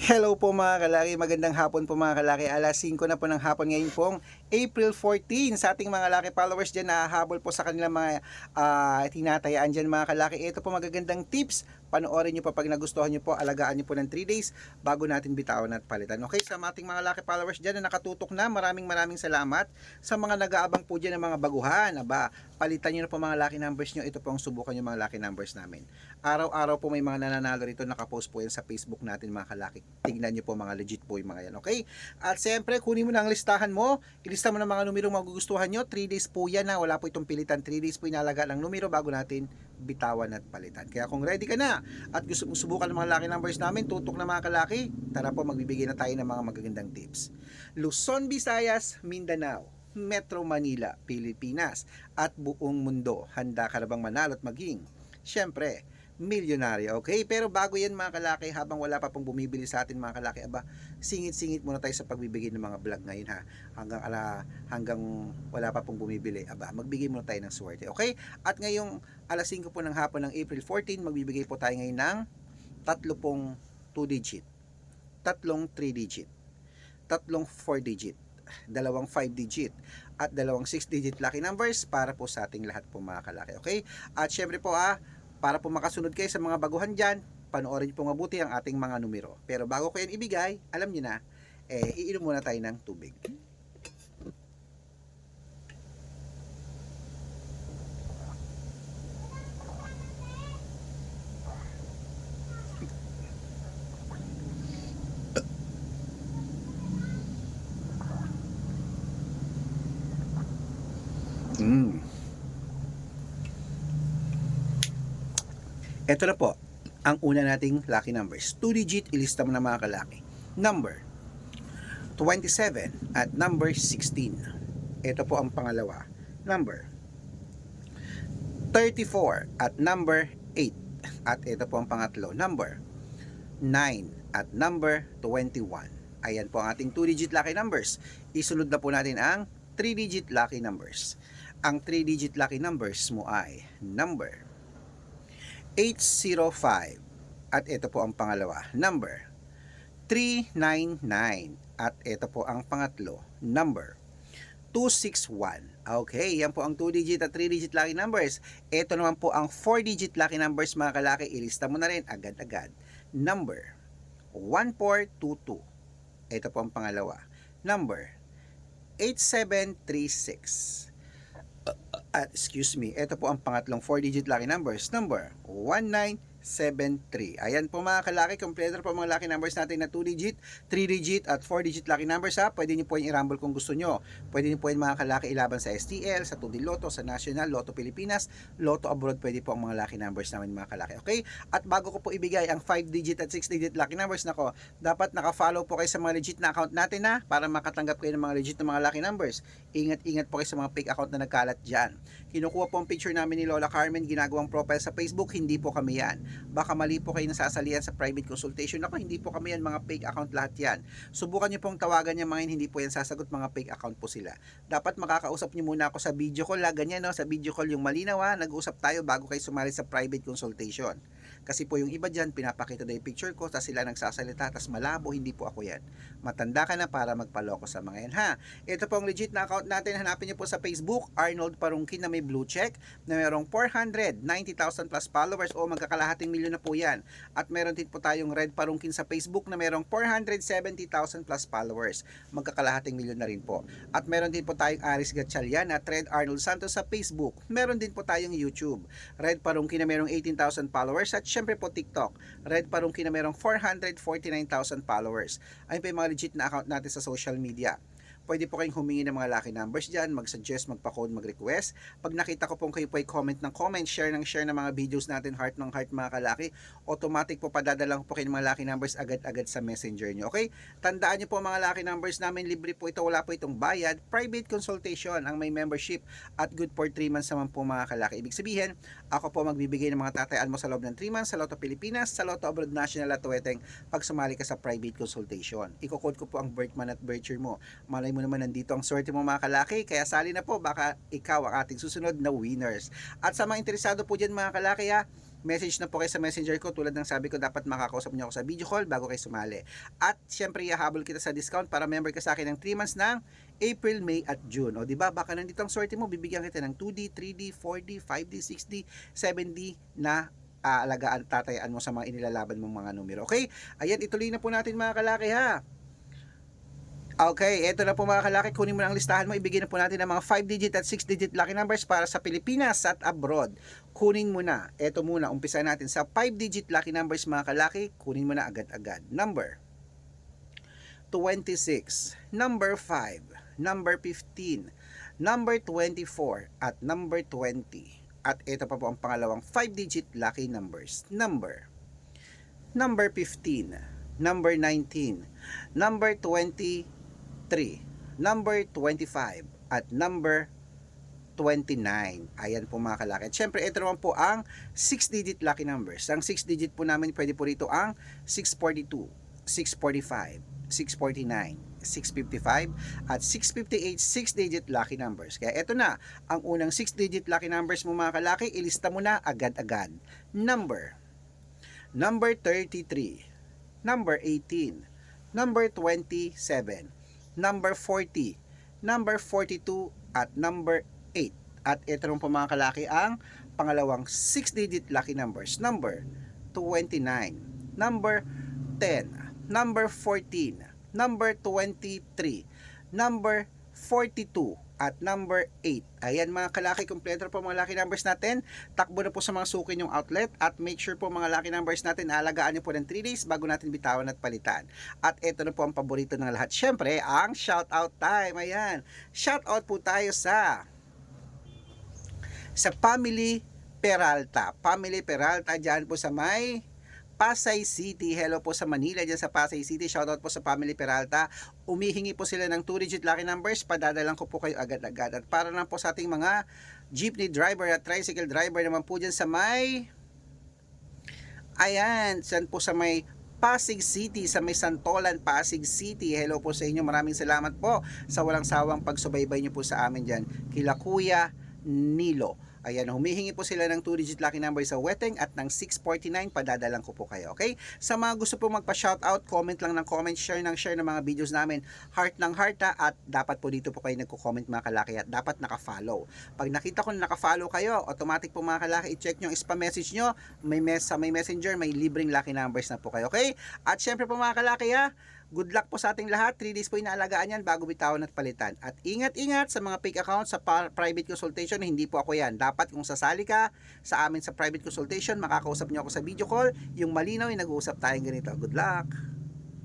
Hello po mga kalaki, magandang hapon po mga kalaki. Alas 5 na po ng hapon ngayon pong April 14 sa ating mga laki followers dyan na hahabol po sa kanilang mga tinatayaan dyan mga kalaki. Ito po magagandang tips, panoorin nyo po pag nagustuhan nyo po, alagaan nyo po ng 3 days bago natin bitawan at palitan. Okay, sa ating mga laki followers dyan na nakatutok na, maraming salamat. Sa mga nag-aabang po dyan ng mga baguhan, palitan nyo na po mga lucky numbers nyo. Ito po ang subukan nyo mga lucky numbers namin. Araw-araw po may mga nananalo rito, nakapost po yan sa Facebook natin mga kalaki. Tignan nyo po mga legit po yung mga yan, okay? At siyempre, kunin mo na ang listahan mo, ilista mo na mga numerong magugustuhan nyo. 3 days po yan na, wala po itong pilitan. 3 days po inalaga ng numero bago natin bitawan at palitan. Kaya kung ready ka na at gusto mong subukan ng mga lucky numbers namin, tutok na mga kalaki, tara po magbibigay na tayo ng mga magagandang tips. Luzon, Visayas, Mindanao, Metro Manila, Pilipinas, at buong mundo. Handa ka na bang manalo at maging, syempre, milyonaryo, okay? Pero bago yan mga kalaki, habang wala pa pong bumibili sa atin mga kalaki, singit-singit muna tayo sa pagbibigay ng mga vlog ngayon ha. Hanggang wala pa pong bumibili, magbigay muna tayo ng swerte, okay? At ngayong alas 5 po ng hapon ng April 14, magbibigay po tayo ngayon ng tatlo pong 2 digit, tatlong 3 digit, tatlong 4 digit, dalawang 5 digit, at dalawang 6 digit lucky numbers para po sa ating lahat po mga kalaki, okay? At syempre po para po makasunod kayo sa mga baguhan dyan, panoorin po mabuti ang ating mga numero. Pero bago ko yan ibigay, alam nyo na, iinom muna tayo ng tubig. Ito na po, ang una nating lucky numbers. 2 digit, ilista mo na mga kalaki. Number 27 at number 16. Ito po ang pangalawa. Number 34 at number 8. At ito po ang pangatlo. Number 9 at number 21. Ayan po ang ating 2 digit lucky numbers. Isunod na po natin ang 3 digit lucky numbers. Ang 3 digit lucky numbers mo ay number 805 at ito po ang pangalawa, number 399 at ito po ang pangatlo, number 261. Okay, yan po ang 2 digit at 3 digit lucky numbers. Ito naman po ang 4 digit lucky numbers mga kalaki, ilista mo na rin agad-agad. Number 1422. Ito po ang pangalawa, number 8736. Excuse me, ito po ang pangatlong 4-digit lucky numbers, number 1973. Ayan po mga kalaki, kompleto po mga lucky numbers natin na 2-digit, 3-digit at 4-digit lucky numbers ha. Pwede nyo po yung i-rumble kung gusto nyo. Pwede nyo po yung mga kalaki ilaban sa STL, sa 2D Lotto, sa National, Lotto Pilipinas, Lotto Abroad, pwede po ang mga lucky numbers namin mga kalaki. Okay? At bago ko po ibigay ang 5-digit at 6-digit lucky numbers, nako, dapat naka-follow po kayo sa mga legit na account natin ha, para makatanggap kayo ng mga legit na mga lucky numbers. Ingat-ingat po kayo sa mga fake account na nagkalat dyan. Kinukuha po ang picture namin ni Lola Carmen, ginagawang profile sa Facebook, hindi po kami yan. Baka mali po kayo nasasalihan sa private consultation. Ako, hindi po kami yan, mga fake account lahat yan. Subukan nyo pong tawagan niya mga hindi po yan sasagot, mga fake account po sila. Dapat makakausap nyo muna ako sa video call, ganyan no, sa video call yung malinaw nag-usap tayo bago kayo sumali sa private consultation. Kasi po yung iba dyan, pinapakita na yung picture ko, tapos sila nagsasalita, tapos malabo, hindi po ako yan. Matanda ka na para magpaloko sa mga yan ha. Ito po ang legit na account natin, hanapin nyo po sa Facebook, Arnold Parungkin na may blue check, na mayroong 490,000 plus followers o magkakalahating milyon na po yan. At meron din po tayong Red Parungkin sa Facebook na mayroong 470,000 plus followers, magkakalahating milyon na rin po. At meron din po tayong Aris Gatchalian at Red Arnold Santos sa Facebook. Meron din po tayong YouTube, Red Parungkin na mayroong 18,000 followers, at syempre po TikTok, Red Parungkin na mayroong 449,000 followers. Ayun po yung mga legit na account natin sa social media. Pwede po kayong humingi ng mga lucky numbers dyan, mag-suggest, magpa-code, mag-request. Pag nakita ko pong kayo po ay comment ng comment, share ng mga videos natin, heart ng heart mga kalaki, automatic po padadala ko po kayo ng mga lucky numbers agad-agad sa messenger nyo. Okay? Tandaan nyo po mga lucky numbers namin, libre po ito, wala po itong bayad. Private consultation ang may membership at good for 3 months naman po mga kalaki. Ibig sabihin, ako po magbibigay ng mga tatayaan mo sa loob ng 3 months sa Lotto Pilipinas, sa Lotto Abroad National at Tuweteng pag sumali ka sa private consultation. Iko-code ko po ang birth month at birth year mo. Malay mo naman nandito ang swerte mo mga kalaki, kaya sali na po, baka ikaw ang ating susunod na winners. At sa mga interesado po dyan mga kalaki message na po kayo sa messenger ko. Tulad ng sabi ko, dapat makakausap niyo ako sa video call bago kayo sumali. At syempre, ihahabol kita sa discount para member ka sa akin ng 3 months ng April, May at June. O diba, baka nandito ang swerte mo, bibigyan kita ng 2D, 3D, 4D, 5D, 6D, 7D na alagaan, tatayaan mo sa mga inilalaban mong mga numero. Okay? Ayan, ituloy na po natin mga kalaki ha. Okay, eto na po mga kalaki, kunin mo na ang listahan mo, ibigay na po natin ang mga 5-digit at 6-digit lucky numbers para sa Pilipinas at abroad. Kunin mo na, eto muna, umpisa natin sa 5-digit lucky numbers mga kalaki, kunin mo na agad-agad. Number 26, number 5, number 15, number 24, at number 20. At eto pa po ang pangalawang 5-digit lucky numbers. Number 15, number 19, number 23, number 25, at number 29. Ayan po mga kalaki. At syempre, ito naman po ang 6-digit lucky numbers. Ang 6-digit po namin, pwede po rito ang 642, 645, 649, 655, at 658 6-digit lucky numbers. Kaya ito na, ang unang 6-digit lucky numbers mo mga kalaki, ilista mo na agad-agad. Number 33, number 18, number 27, number 40, number 42, at number 8. At ito naman po mga kalaki ang pangalawang 6-digit lucky numbers. Number 29, number 10, number 14, number 23, number 42, at number 8. Ayan mga kalaki, kompleto po mga lucky numbers natin. Takbo na po sa mga suki yung outlet at make sure po mga lucky numbers natin, alagaan nyo po ng 3 days bago natin bitawan at palitan. At ito na po ang paborito ng lahat. Syempre, ang shoutout time. Ayan. Shoutout po tayo sa Family Peralta. Family Peralta dyan po sa may Pasay City. Hello po sa Manila, dyan sa Pasay City. Shoutout po sa Family Peralta. Umihingi po sila ng 2-digit lucky numbers. Padadalan ko po kayo agad-agad. At para lang po sa ating mga jeepney driver at tricycle driver naman po dyan sa may, ayan, dyan po sa may Pasig City, sa may Santolan, Pasig City. Hello po sa inyo. Maraming salamat po sa walang sawang pagsubaybay nyo po sa amin dyan. Kila Kuya Nilo. Ayan, humihingi po sila ng 2-digit lucky number sa Weteng at ng 649, padadalang ko po kayo, okay? Sa mga gusto po magpa-shoutout, comment lang ng comment, share ng mga videos namin, heart ng heart ha, at dapat po dito po kayo nagko-comment mga kalaki at dapat naka-follow. Pag nakita ko na naka-follow kayo, automatic po mga kalaki, i-check nyo, spam message nyo, sa may messenger, may libreng lucky numbers na po kayo, okay? At syempre po mga kalaki ha, good luck po sa ating lahat. 3 days po inaalagaan yan bago bitawan at palitan. At ingat-ingat sa mga fake accounts sa private consultation. Hindi po ako yan. Dapat kung sasali ka sa amin sa private consultation, makakausap niyo ako sa video call. Yung malinaw yung nag-uusap tayong ganito. Good luck!